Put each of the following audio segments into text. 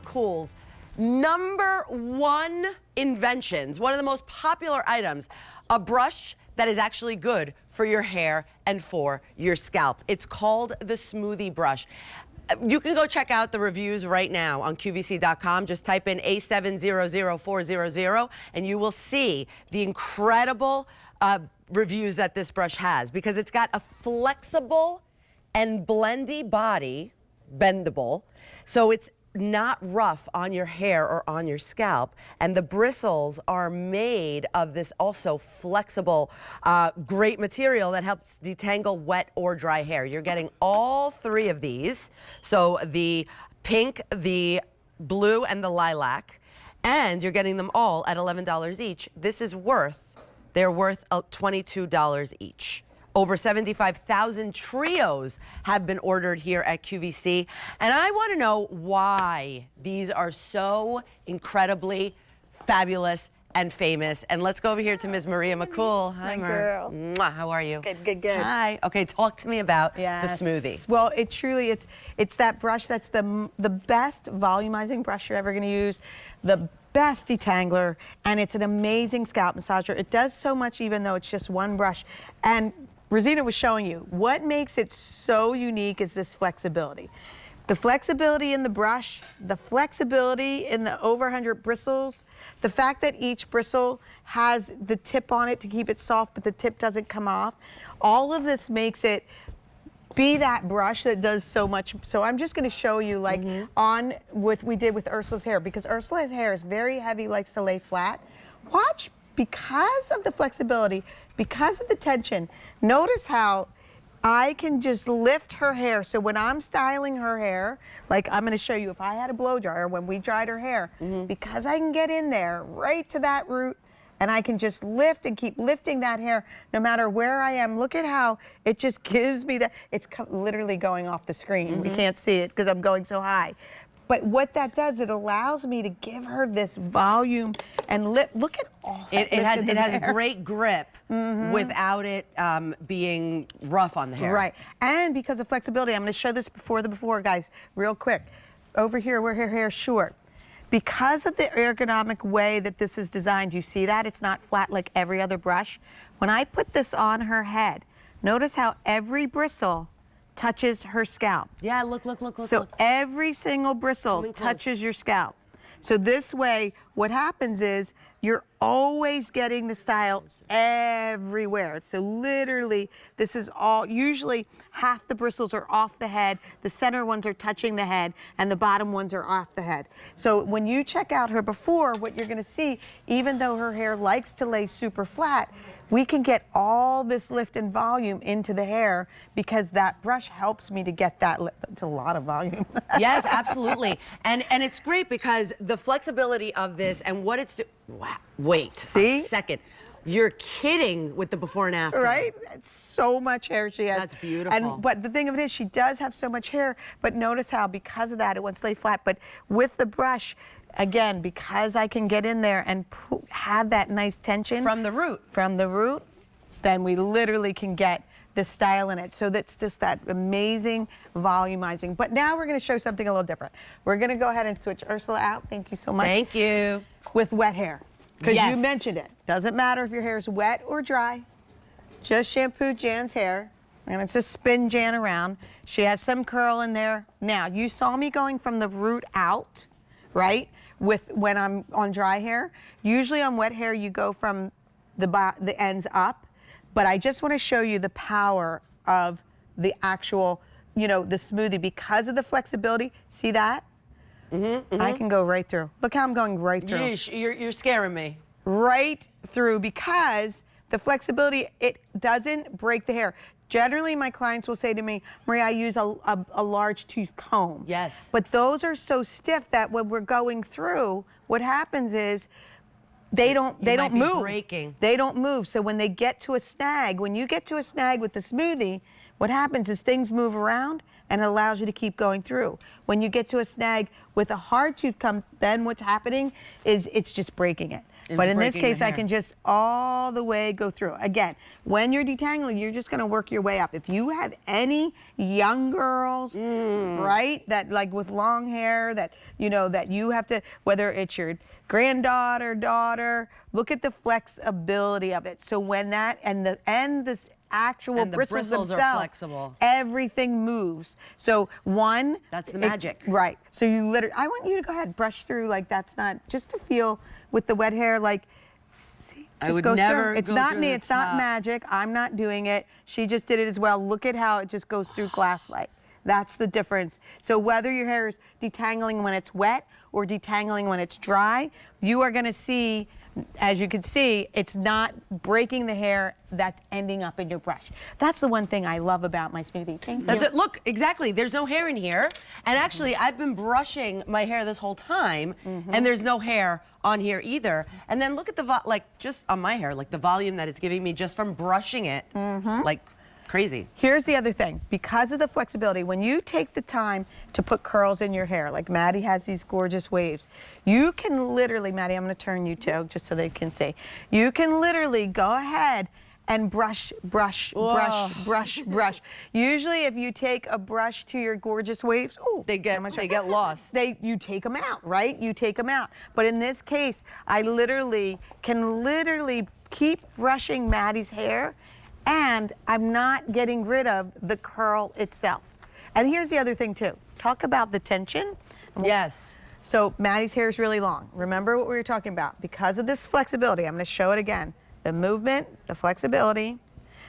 Cool's #1 inventions, one of the most popular items, a brush that is actually good for your hair and for your scalp. It's called the Smoothie Brush. You can go check out the reviews right now on QVC.com. Just type in A700400 and you will see the incredible reviews that this brush has, because it's got a flexible and blendy body, bendable, so it's not rough on your hair or on your scalp, and the bristles are made of this also flexible, great material that helps detangle wet or dry hair. You're getting all 3 of these, so the pink, the blue, and the lilac, and you're getting them all at $11 each. They're worth $22 each. Over 75,000 trios have been ordered here at QVC. And I want to know why these are so incredibly fabulous and famous. And let's go over here to Ms. Maria McCool. Hi, girl. Mwah, how are you? Good, good, good. Hi. Okay, talk to me about the smoothie. Well, it truly, it's that brush that's the best volumizing brush you're ever going to use, the best detangler, and it's an amazing scalp massager. It does so much even though it's just one brush. And Rosina was showing you, what makes it so unique is this flexibility. The flexibility in the brush, the flexibility in the over 100 bristles, the fact that each bristle has the tip on it to keep it soft, but the tip doesn't come off. All of this makes it be that brush that does so much. So I'm just going to show you, like, on what we did with Ursula's hair, because Ursula's hair is very heavy, likes to lay flat. Watch, because of the flexibility, because of the tension, notice how I can just lift her hair. So when I'm styling her hair, like I'm going to show you, if I had a blow dryer when we dried her hair, because I can get in there right to that root, and I can just lift and keep lifting that hair no matter where I am. Look at how it just gives me that. It's literally going off the screen. We can't see it because I'm going so high. But what that does, it allows me to give her this volume and look at all that. It has great grip without it being rough on the hair. Right. And because of flexibility, I'm going to show this before, guys, real quick. Over here where her hair's short. Because of the ergonomic way that this is designed, you see that? It's not flat like every other brush. When I put this on her head, notice how every bristle touches her scalp. Yeah, look. So every single bristle touches your scalp. So this way, what happens is you're always getting the style everywhere. So literally, this is all, usually half the bristles are off the head, the center ones are touching the head, and the bottom ones are off the head. So when you check out her before, what you're gonna see, even though her hair likes to lay super flat, we can get all this lift and volume into the hair because that brush helps me to get that lift. It's a lot of volume. Yes, absolutely. And it's great because the flexibility of this and what it's wow, wait a second. You're kidding with the before and after. Right? It's so much hair she has. That's beautiful. But the thing of it is, she does have so much hair, but notice how because of that, it won't lay flat. But with the brush, again, because I can get in there and have that nice tension. From the root, then we literally can get the style in it. So that's just that amazing volumizing. But now we're going to show something a little different. We're going to go ahead and switch Ursula out. Thank you so much. Thank you. With wet hair. Because you mentioned it. Doesn't matter if your hair is wet or dry. Just shampoo Jan's hair. And it's just spin Jan around. She has some curl in there. Now, you saw me going from the root out, right? When I'm on dry hair. Usually on wet hair, you go from the ends up. But I just want to show you the power of the actual, the smoothie because of the flexibility. See that? I can go right through. Look how I'm going right through. Yeesh, you're scaring me. Right through because the flexibility, it doesn't break the hair. Generally, my clients will say to me, Maria, I use a large tooth comb. Yes. But those are so stiff that when we're going through, what happens is they don't move. Breaking. They don't move. So when they get to a snag, when you get to a snag with the smoothie, what happens is things move around and it allows you to keep going through. When you get to a snag with a hard tooth comb, then what's happening is it's just breaking it. But in this case, I can just all the way go through. Again, when you're detangling, you're just going to work your way up. If you have any young girls, right, that like with long hair, that that you have to, whether it's your granddaughter, daughter, look at the flexibility of it. So when that and the actual bristles themselves are flexible, everything moves. So that's the magic, right? So you literally, I want you to go ahead, brush through like that's not just to feel with the wet hair, like, see, just goes through. It's not me, it's not magic. I'm not doing it. She just did it as well. Look at how it just goes through glass like. That's the difference. So whether your hair is detangling when it's wet or detangling when it's dry, you are gonna see, as you can see, it's not breaking the hair that's ending up in your brush. That's the one thing I love about my smoothie. Thank you. That's it. Look, exactly. There's no hair in here. And actually, I've been brushing my hair this whole time, and there's no hair on here either. And then look at the, just on my hair, like the volume that it's giving me just from brushing it. Like, crazy. Here's the other thing. Because of the flexibility, when you take the time to put curls in your hair, like Maddie has these gorgeous waves, you can literally, Maddie, I'm going to turn you too, just so they can see. You can literally go ahead and brush, brush, brush, brush, brush. Usually if you take a brush to your gorgeous waves, they get lost. You take them out, right? You take them out. But in this case, I can keep brushing Maddie's hair, and I'm not getting rid of the curl itself. And here's the other thing too. Talk about the tension. Yes. So Maddie's hair is really long. Remember what we were talking about. Because of this flexibility, I'm going to show it again. The movement, the flexibility,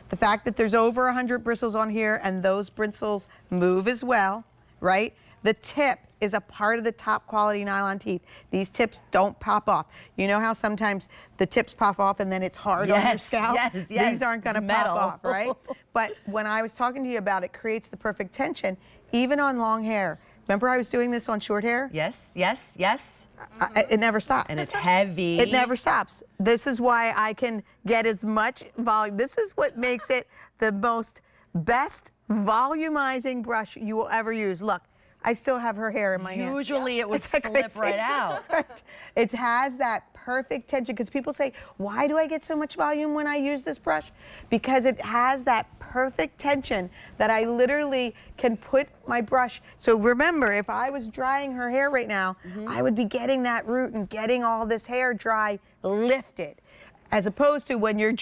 the fact that there's over 100 bristles on here and those bristles move as well, right? The tip is a part of the top quality nylon teeth. These tips don't pop off. You know how sometimes the tips pop off and then it's hard on your scalp? Yes. These aren't going to pop off, right? But when I was talking to you about it creates the perfect tension, even on long hair. Remember I was doing this on short hair? Yes, yes, yes. It never stops. And it's heavy. It never stops. This is why I can get as much volume. This is what makes it the best volumizing brush you will ever use. Look, I still have her hair in my hand. Usually it would slip right out. Right. It has that perfect tension, because people say, why do I get so much volume when I use this brush? Because it has that perfect tension that I literally can put my brush. So remember, if I was drying her hair right now, I would be getting that root and getting all this hair dry lifted. As opposed to when you're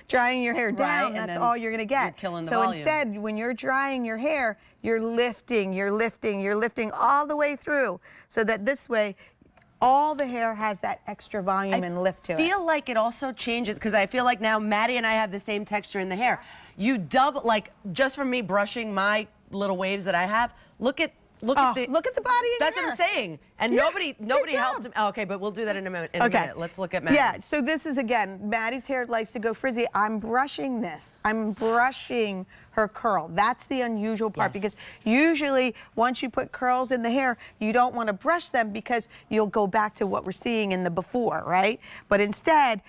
drying your hair down, that's all you're gonna get. You're killing the so volume. Instead, when you're drying your hair, you're lifting, you're lifting, you're lifting all the way through, so that this way, all the hair has that extra volume and lift to it. I feel like it also changes, because I feel like now Maddie and I have the same texture in the hair. You double, like, just from me brushing my little waves that I have, look at the body in That's your what I'm hair. saying. And nobody helped him. Oh, okay, but we'll do that in a minute. Let's look at Maddie's. Yeah, so this is, again, Maddie's hair likes to go frizzy. I'm brushing this. I'm brushing her curl. That's the unusual part, because usually once you put curls in the hair, you don't want to brush them because you'll go back to what we're seeing in the before, right? But instead,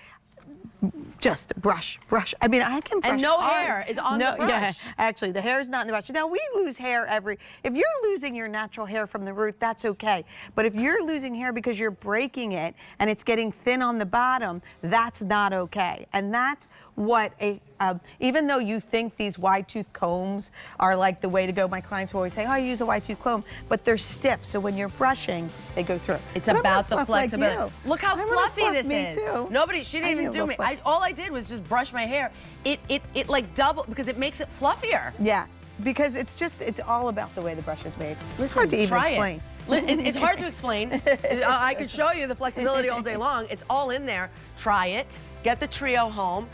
just brush, brush. I mean, I can brush. And no hard. hair is on the brush. Yeah, actually, the hair is not in the brush. Now, we lose hair if you're losing your natural hair from the root, that's okay. But if you're losing hair because you're breaking it and it's getting thin on the bottom, that's not okay. And that's what even though you think these wide tooth combs are like the way to go, my clients will always say, oh, I use a wide tooth comb, but they're stiff. So when you're brushing, they go through. It's about the flexibility. Like Look how fluffy this is. Too. She didn't even do me. All I did was just brush my hair. It like double, because it makes it fluffier. Yeah, because it's all about the way the brush is made. Listen, it's hard to even explain. It's hard to explain. I could show you the flexibility all day long. It's all in there. Try it. Get the trio home.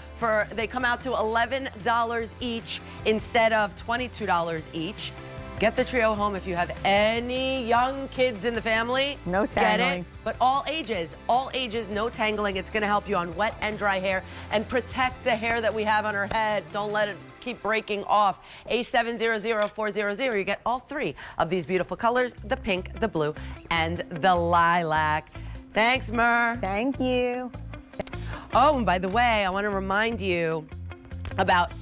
They come out to $11 each instead of $22 each. Get the trio home if you have any young kids in the family. No tangling. Get it. But all ages, no tangling. It's going to help you on wet and dry hair and protect the hair that we have on our head. Don't let it keep breaking off. A700400. You get all three of these beautiful colors: the pink, the blue, and the lilac. Thanks, Mer. Thank you. Oh, and by the way, I want to remind you about